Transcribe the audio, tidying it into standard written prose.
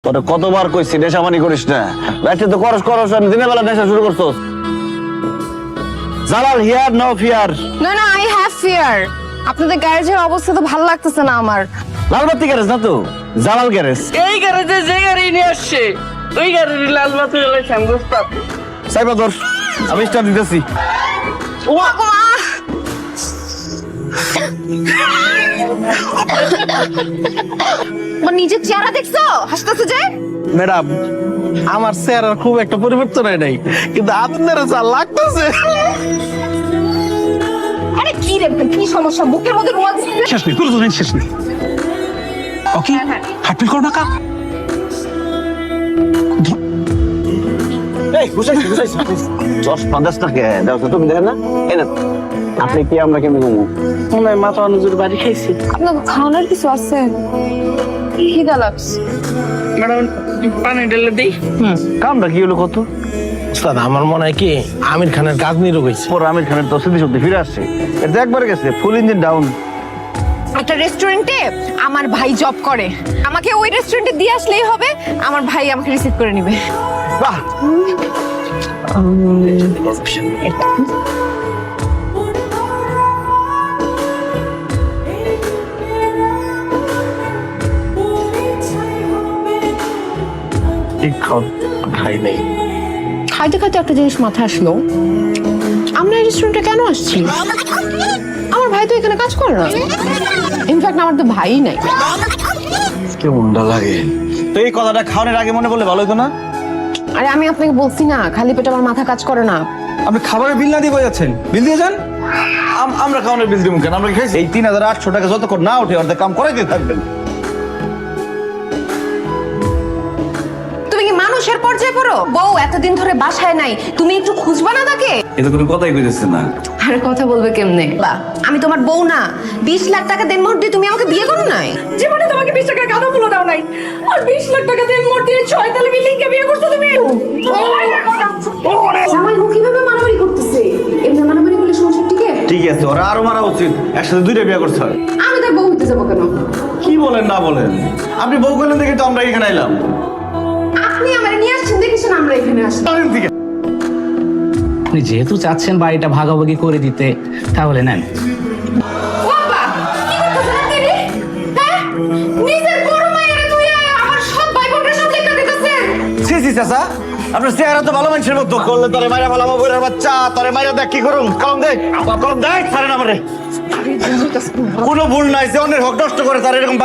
তোরে কতবার কইছি নেশামানি করিস না, রাতে তো করস আর দিনের বেলা নেশা শুরু করছস। Jalal here no fear. না না, আই হ্যাভ ফিয়ার। আপনাদের গ্যারেজের অবস্থা তো ভালো লাগতেছে না আমার। লালবাতি গ্যারেজ না তো, জালাল গ্যারেজ। এই গ্যারেজে যে গাড়ি নিয়ে আসছে ওই গাড়ির লাল বাতি হলে শ্যামগুস্তা। সাইবা ধর, আমি স্টার্ট দিতেছি। নিজের চেহারা দেখছো, হাসতেছে যে। ম্যাডাম, আমার চেহারার খুব একটা পরিবর্তন হয় নাই, কিন্তু আপনার যা লাগতেছে। আরে কি রে, কি সমস্যা? বুকের মধ্যে রোয়া দিচ্ছে। শেষ নেই, কোনো ধরনের শেষ নেই। ওকে, হার্টবিট করো না কা? এই বুঝাইছি 10-50 টাকা দাও তো, তুমি দেখেন না? এই না, আপনি কি আমরা কেমন ঘুমো? মনে হয় মাথা অনুজুর বাড়ি খাইছি। আপনার খাওয়ানোর কিছু আছে? খিদা লাগছে। ম্যাডাম পানি ঢেলে দিই। কামটা কি হলো কত? উস্তাদ, আমার মনে হয় কি আমির খানের গাজনি রোগ হয়েছে। পর আমির খানের তো স্মৃতি ফিরে আসছে, এটা একবার গেছে ফুল ইঞ্জিন ডাউন। একটা রেস্টুরেন্টে আমার ভাই জব করে, আমাকে ওই রেস্টুরেন্টে দিয়ে আসলেই হবে, আমার ভাই আমাকে রিসিভ করে নেবে। বাহ, ঠিক খাই নেই। খাইতে খাইতে একটা জিনিস মাথায় আসলো, আমরা এই রেস্টুরেন্টে কেন আসছি? আমার ভাই তো এখানে কাজ করে না, ইনফ্যাক্ট আমার তো ভাইই নাই। কেমনটা লাগে তো? এই কথাটা খাওয়ানোর আগে মনে করলে ভালো হতো না? আরে আমি আপনাকে বলছি না, খালি পেটে আমার মাথা কাজ করে না। আপনি খাবারের বিল না দিয়ে যাচ্ছেন, বিল দিয়ে যান। আমরা খাওয়ানোর বিল দিব কেন? আমরা খাইছি এই 3800 টাকা যতক্ষণ না ওঠে অর্ধেক কাম করাইতে থাকবেন। তুমি কি মানুষের পর্যায়ে পড়ো? বউ এতদিন ধরে বাসায় নাই, তুমি একটু খুঁজবা না তাকে? এটা কোনো কথাই কইতেছে না। আরে কথা বলবে কেমনে? বা আমি তোমার বউ না? 20 লাখ টাকা দেনমোহর দিয়ে তুমি আমাকে বিয়ে করো নাই? জীবনে তোমাকে 20 টাকার গাঁদা ফুলও দাও নাই, আর 20 লাখ টাকা দিয়ে মোট দিয়ে 6 তলা বিল্ডিং কে বিয়ে করছো তুমি। জামাই বউ কিভাবে মারামারি করতেছে? এমনি মারামারি করলে সংসার টিকে? ঠিক আছে, ওরা আরো মারা উচিত, একসাথে দুইটা বিয়ে করতে হয়। আমি তার বউ হইতে যাবো কেন? কি বলেন না বলেন, আপনি বউ করলেন দেখে তো আমরা এখানে এলাম। আপনি আমার নিয়ে আসছেন দেখেছেন আমরা এখানে আসলাম। আপনি যেহেতু চাচ্ছেন বাড়িটা ভাগাভাগি করে দিতে, তাহলে নেন। বাবা কি করতেছেন আপনি? হ্যাঁ, নিজের বড় মায়ের তুই আমার সব ভাই বোনরা সব লেখা দিতেছেন। সি চাচা, আপনার চেহারা তো ভালো মানুষের মতো, করলে তোরে মাইরা ভালো বইয়ের বাচ্চা, তোরে মাইরা দেখ কি করুন। কলম দে, কলম দেখ, ছাড়েন আমারে। কোনো ভুল নাই, যে অন্যের হক নষ্ট করে তার এরকম